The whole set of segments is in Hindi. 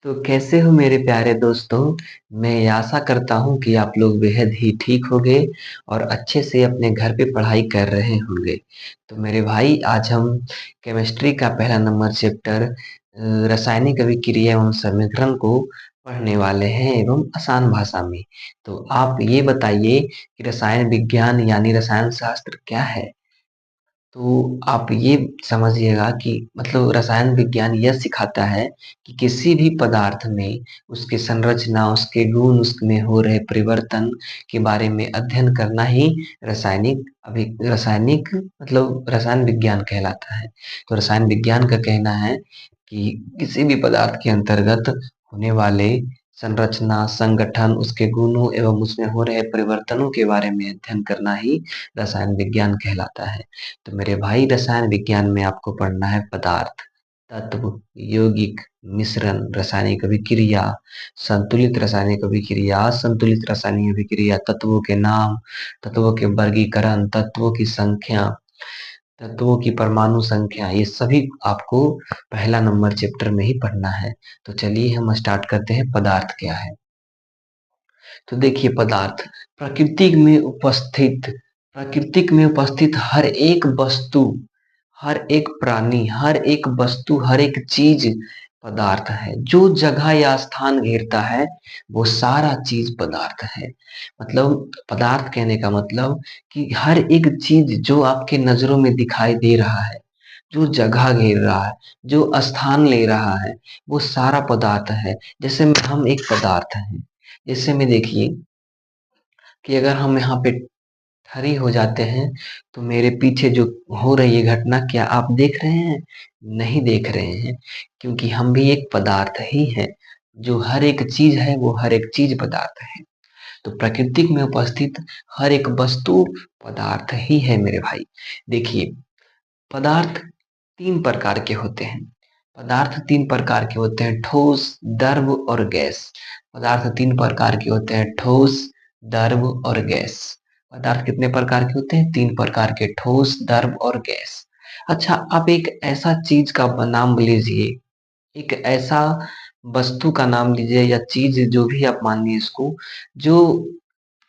तो कैसे हो मेरे प्यारे दोस्तों। मैं आशा करता हूँ कि आप लोग बेहद ही ठीक होंगे और अच्छे से अपने घर पे पढ़ाई कर रहे होंगे। तो मेरे भाई आज हम केमिस्ट्री का पहला नंबर चैप्टर रासायनिक अभिक्रिया एवं समीकरण को पढ़ने वाले हैं एवं आसान भाषा में। तो आप ये बताइए कि रसायन विज्ञान यानी रसायन शास्त्र क्या है। तो आप ये समझिएगा कि मतलब रसायन विज्ञान यह सिखाता है कि किसी भी पदार्थ में उसके संरचना, उसके गुण, उसमें हो रहे परिवर्तन के बारे में अध्ययन करना ही रासायनिक मतलब रसायन विज्ञान कहलाता है। तो रसायन विज्ञान का कहना है कि किसी भी पदार्थ के अंतर्गत होने वाले संरचना, संगठन, उसके गुणों एवं उसमें हो रहे परिवर्तनों के बारे में अध्ययन करना ही रसायन विज्ञान कहलाता है। तो मेरे भाई रसायन विज्ञान में आपको पढ़ना है पदार्थ, तत्व, यौगिक, मिश्रण, रासायनिक अभिक्रिया, संतुलित रासायनिक अभिक्रिया, असंतुलित रासायनिक अभिक्रिया, तत्वों के नाम, तत्वों के वर्गीकरण, तत्वों की संख्या, तत्वों की परमाणु संख्या, ये सभी आपको पहला नंबर चैप्टर में ही पढ़ना है। तो चलिए हम स्टार्ट करते हैं पदार्थ क्या है। तो देखिए पदार्थ प्राकृतिक में उपस्थित हर एक वस्तु, हर एक प्राणी, हर एक वस्तु, हर एक चीज पदार्थ है। जो जगह या स्थान घेरता है वो सारा चीज पदार्थ है। मतलब पदार्थ कहने का मतलब कि हर एक चीज जो आपके नजरों में दिखाई दे रहा है, जो जगह घेर रहा है, जो स्थान ले रहा है, वो सारा पदार्थ है। जैसे में हम एक पदार्थ हैं। जैसे में देखिए कि अगर हम यहाँ पे खड़ी हो जाते हैं तो मेरे पीछे जो हो रही है घटना, क्या आप देख रहे हैं? नहीं देख रहे हैं, क्योंकि हम भी एक पदार्थ ही है। जो हर एक चीज है वो हर एक चीज पदार्थ है। तो प्रकृति में उपस्थित हर एक वस्तु पदार्थ ही है मेरे भाई। देखिए पदार्थ तीन प्रकार के होते हैं। पदार्थ तीन प्रकार के होते हैं, ठोस, द्रव और गैस। पदार्थ तीन प्रकार के होते हैं, ठोस, द्रव और गैस। पदार्थ कितने प्रकार के होते हैं? तीन प्रकार के, ठोस, द्रव और गैस। अच्छा, आप एक ऐसा चीज का नाम लीजिए, एक ऐसा वस्तु का नाम लीजिए या चीज जो भी आप मानिए इसको, जो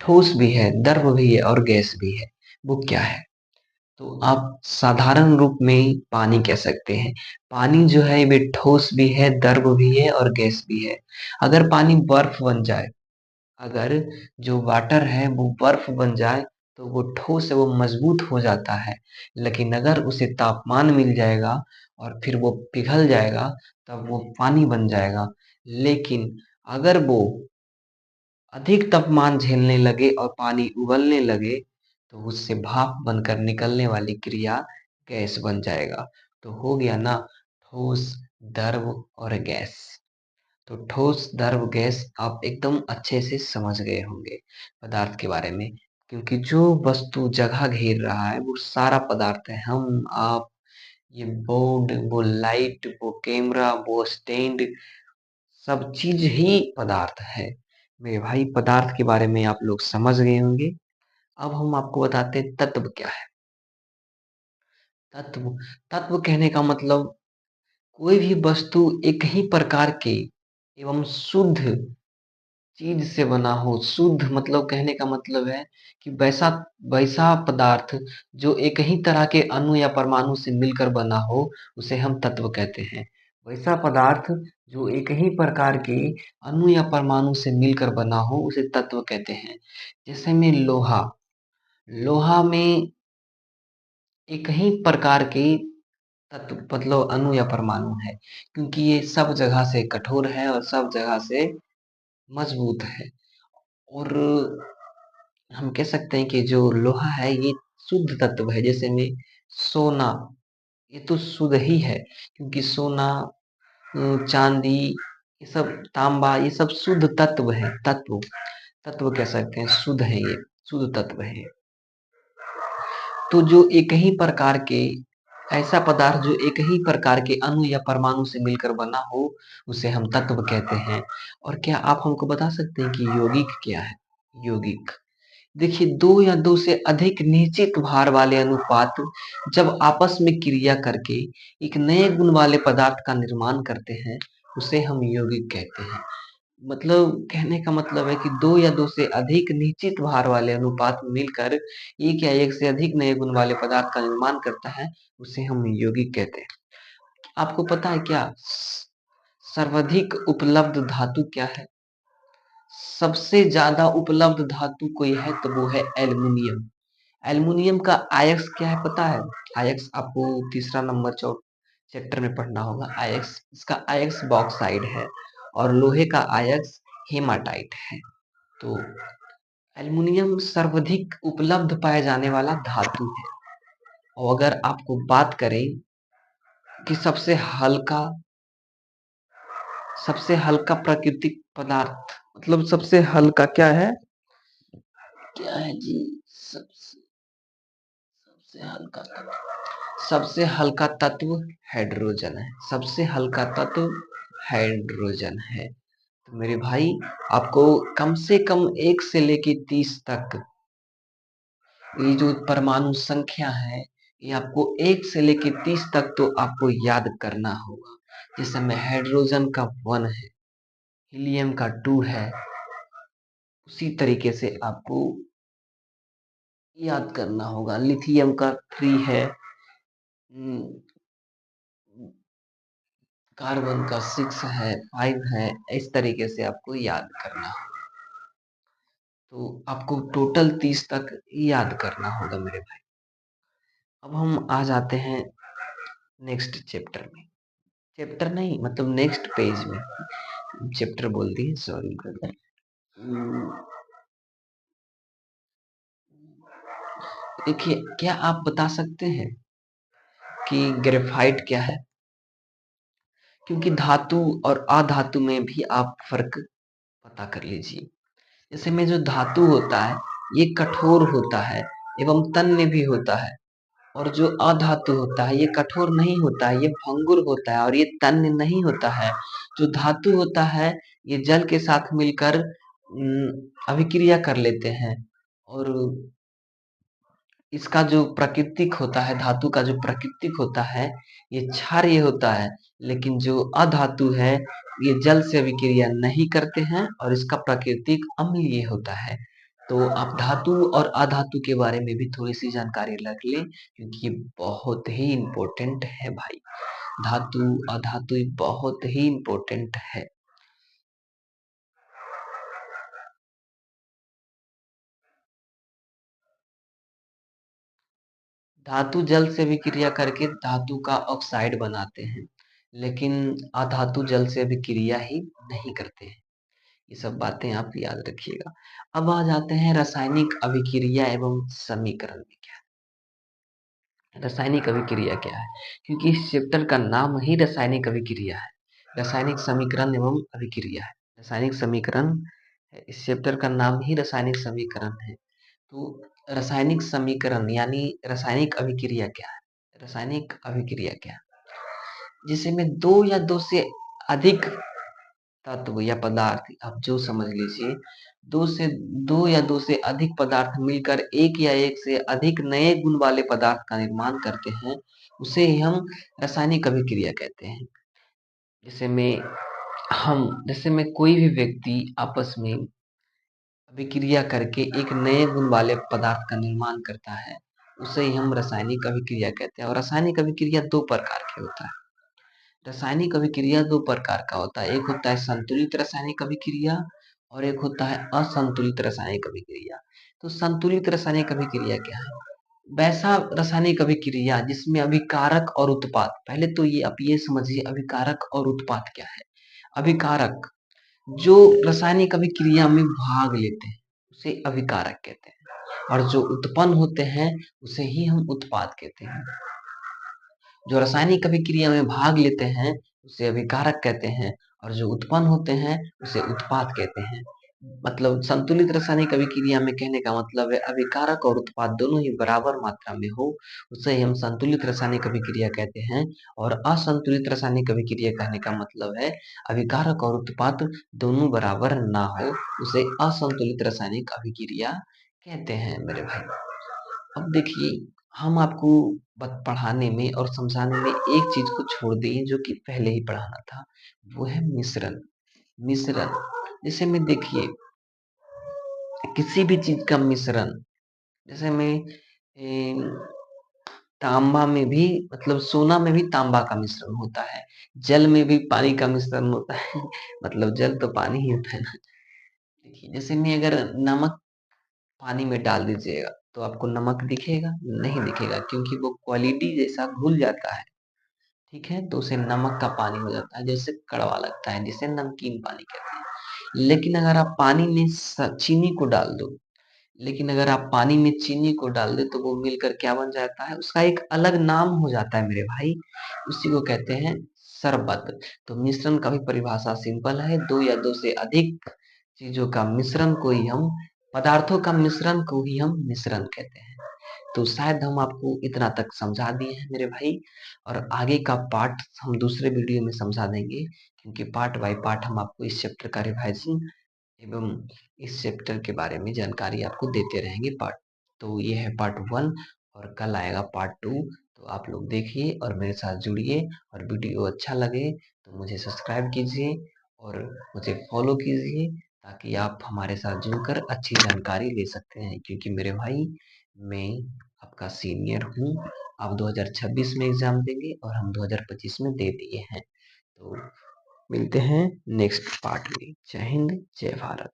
ठोस भी है, द्रव भी है और गैस भी है। वो क्या है? तो आप साधारण रूप में पानी कह सकते हैं। पानी जो है वे ठोस भी है, द्रव भी है और गैस भी है। अगर पानी बर्फ बन जाए, अगर जो वाटर है वो बर्फ बन जाए तो वो ठोस है, वो मजबूत हो जाता है। लेकिन अगर उसे तापमान मिल जाएगा और फिर वो पिघल जाएगा तब वो पानी बन जाएगा। लेकिन अगर वो अधिक तापमान झेलने लगे और पानी उबलने लगे तो उससे भाप बनकर निकलने वाली क्रिया गैस बन जाएगा। तो हो गया ना, ठोस, द्रव और गैस। तो ठोस, द्रव, गैस आप एकदम अच्छे से समझ गए होंगे पदार्थ के बारे में, क्योंकि जो वस्तु जगह घेर रहा है वो सारा पदार्थ है। हम, आप, ये बोर्ड, वो लाइट, वो कैमरा, वो स्टैंड, सब चीज ही पदार्थ है। मेरे भाई पदार्थ के बारे में आप लोग समझ गए होंगे। अब हम आपको बताते हैं तत्व क्या है। तत्व, तत्व कहने का मतलब कोई भी वस्तु एक ही प्रकार के एवं शुद्ध चीज से बना हो। शुद्ध मतलब कहने का मतलब है कि वैसा वैसा पदार्थ जो एक ही तरह के अणु या परमाणु से मिलकर बना हो, उसे हम तत्व कहते हैं। वैसा पदार्थ जो एक ही प्रकार के अणु या परमाणु से मिलकर बना हो उसे तत्व कहते हैं। जैसे में लोहा, लोहा में एक ही प्रकार के तत्व मतलब अणु या परमाणु है, क्योंकि ये सब जगह से कठोर है और सब जगह से मजबूत है। और हम कह सकते हैं कि जो लोहा है ये शुद्ध तत्व है। जैसे में सोना, ये तो शुद्ध ही है, क्योंकि सोना, चांदी, ये सब, तांबा, ये सब शुद्ध तत्व है। तत्व, तत्व कह सकते हैं, शुद्ध है, ये शुद्ध तत्व है। तो जो एक ही प्रकार के, ऐसा पदार्थ जो एक ही प्रकार के अणु या परमाणु से मिलकर बना हो उसे हम तत्व कहते हैं। और क्या आप हमको बता सकते हैं कि यौगिक क्या है? यौगिक, देखिए दो या दो से अधिक निश्चित भार वाले अनुपात जब आपस में क्रिया करके एक नए गुण वाले पदार्थ का निर्माण करते हैं उसे हम यौगिक कहते हैं। मतलब कहने का मतलब है कि 2 या 2 से अधिक निश्चित भार वाले अनुपात में मिलकर 1 या 1 से अधिक नए गुण वाले पदार्थ का निर्माण करता है, उसे हम यौगिक कहते हैं। आपको पता है क्या सर्वाधिक उपलब्ध धातु क्या है? सबसे ज़्यादा उपलब्ध धातु कोई है तो वो है एल्युमिनियम। एल्युमिनियम का आयस्क क्या है पता है? आयस्क आपको तीसरा नंबर चैप्टर में पढ़ना होगा। आयस्क इसका आयस्क बॉक्साइड है और लोहे का आयस्क हेमाटाइट है। तो एल्युमिनियम सर्वाधिक उपलब्ध पाए जाने वाला धातु है। और अगर आपको बात करें कि सबसे हल्का प्राकृतिक पदार्थ मतलब सबसे हल्का क्या है? क्या है जी? सबसे सबसे हल्का तत्व सबसे हल्का तत्व हाइड्रोजन है। सबसे हल्का तत्व हाइड्रोजन है। तो मेरे भाई आपको कम से कम 1 से लेके 30 तक ये जो परमाणु संख्या है ये आपको 1 से लेके 30 तक तो आपको याद करना होगा। जैसे में हाइड्रोजन का 1 है, हीलियम का 2 है, उसी तरीके से आपको याद करना होगा। लिथियम का 3 है, कार्बन का 6 है, 5 है, इस तरीके से आपको याद करना होगा। तो आपको टोटल 30 तक याद करना होगा मेरे भाई। अब हम आ जाते हैं नेक्स्ट चैप्टर में। चैप्टर नहीं मतलब नेक्स्ट पेज में। चैप्टर बोल दिए, सॉरी ब्रदर। देखिए क्या आप बता सकते हैं कि ग्रेफाइट क्या है? क्योंकि धातु और अधातु में भी आप फर्क पता कर लीजिए। जैसे में जो धातु होता है ये कठोर होता है एवं तन्य भी होता है, और जो अधातु होता है ये कठोर नहीं होता है, ये भंगुर होता है और ये तन्य नहीं होता है। जो धातु होता है ये जल के साथ मिलकर अभिक्रिया कर लेते हैं, और इसका जो प्राकृतिक होता है, धातु का जो प्राकृतिक होता है ये क्षारीय होता है, लेकिन जो अधातु है ये जल से अभिक्रिया नहीं करते हैं और इसका प्राकृतिक अम्लीय होता है। तो आप धातु और अधातु के बारे में भी थोड़ी सी जानकारी रख लें, क्योंकि ये बहुत ही इम्पोर्टेंट है भाई। धातु अधातु ये बहुत ही इम्पोर्टेंट है। धातु जल से अभिक्रिया करके धातु का ऑक्साइड बनाते हैं, लेकिन अधातु जल से अभिक्रिया ही नहीं करते हैं। ये सब बातें आप याद रखिएगा। अब आ जाते हैं रासायनिक अभिक्रिया एवं समीकरण में। क्या रासायनिक अभिक्रिया क्या है? क्योंकि इस चैप्टर का नाम ही रासायनिक अभिक्रिया है। रासायनिक समीकरण एवं अभिक्रिया है, रासायनिक समीकरण है। इस चैप्टर का नाम ही रासायनिक समीकरण है। तो रासायनिक समीकरण यानी रासायनिक अभिक्रिया क्या है? रासायनिक अभिक्रिया क्या है? जिसे में 2 या 2 से अधिक तत्व या पदार्थ, आप जो समझ लीजिए, 2 या 2 से अधिक पदार्थ मिलकर 1 या 1 से अधिक नए गुण वाले पदार्थ का निर्माण करते हैं, उसे ही हम रासायनिक अभिक्रिया कहते हैं। जैसे में कोई भी व्यक्ति आपस में अभिक्रिया करके एक नए गुण वाले पदार्थ का निर्माण करता है, उसे ही हम रासायनिक अभिक्रिया कहते हैं। और रासायनिक अभिक्रिया 2 प्रकार के होता है। रासायनिक अभिक्रिया 2 प्रकार का होता है। एक होता है संतुलित रासायनिक अभिक्रिया और एक होता है असंतुलित रासायनिक अभिक्रिया। तो संतुलित रासायनिक अभिक्रिया क्या है? वैसा रासायनिक अभिक्रिया जिसमें अभिकारक और उत्पाद, पहले तो ये आप ये समझिए अभिकारक और उत्पाद क्या है। अभिकारक जो रासायनिक अभिक्रिया में भाग लेते हैं उसे अभिकारक कहते हैं, और जो उत्पन्न होते हैं उसे ही हम उत्पाद कहते हैं। जो रासायनिक अभिक्रिया में भाग लेते हैं उसे अभिकारक कहते हैं, और जो उत्पन्न होते हैं उसे उत्पाद कहते हैं। मतलब संतुलित रासायनिक अभिक्रिया में कहने का मतलब है अभिकारक और उत्पाद दोनों ही बराबर मात्रा में हो, उसे ही हम संतुलित रासायनिक अभिक्रिया कहते हैं। और असंतुलित रासायनिक अभिक्रिया कहने का मतलब है अभिकारक और उत्पाद दोनों बराबर ना हो, उसे असंतुलित रासायनिक अभिक्रिया कहते हैं मेरे भाई। अब देखिए हम आपको पढ़ाने में और समझाने में एक चीज को छोड़ दिए जो कि पहले ही पढ़ाना था, वो है मिश्रण। मिश्रण जैसे में देखिए, किसी भी चीज का मिश्रण, जैसे में तांबा में भी, मतलब सोना में भी तांबा का मिश्रण होता है, जल में भी पानी का मिश्रण होता है मतलब जल तो पानी ही होता है ना। देखिए जैसे में अगर नमक पानी में डाल दीजिएगा तो आपको नमक दिखेगा? नहीं दिखेगा, क्योंकि वो क्वालिटी जैसा घुल जाता है। ठीक है, तो उसे नमक का पानी हो जाता है, जैसे कड़वा लगता है, जिसे नमकीन पानी कहते हैं। लेकिन अगर आप पानी में चीनी को डाल दो, लेकिन अगर आप पानी में चीनी को डाल दे तो वो मिलकर क्या बन जाता है, उसका एक अलग नाम हो जाता है मेरे भाई, उसी को कहते हैं शरबत। तो मिश्रण का भी परिभाषा सिंपल है, दो या दो से अधिक चीजों का मिश्रण को ही हम, पदार्थों का मिश्रण को ही हम मिश्रण कहते हैं। तो शायद हम आपको इतना तक समझा दिए हैं मेरे भाई, और आगे का पार्ट हम दूसरे वीडियो में समझा देंगे, क्योंकि पार्ट बाय पार्ट हम आपको इस चैप्टर का रिवाइजिंग एवं इस चैप्टर के बारे में जानकारी आपको देते रहेंगे पार्ट। तो ये है पार्ट 1, और कल आएगा पार्ट 2। तो आप लोग देखिए और मेरे साथ जुड़िए, और वीडियो अच्छा लगे तो मुझे सब्सक्राइब कीजिए और मुझे फॉलो कीजिए, ताकि आप हमारे साथ जुड़कर अच्छी जानकारी ले सकते हैं। क्योंकि मेरे भाई, मैं आपका सीनियर हूँ। आप 2026 में एग्जाम देंगे और हम 2025 में दे दिए हैं। तो मिलते हैं नेक्स्ट पार्ट में। जय हिंद, जय भारत।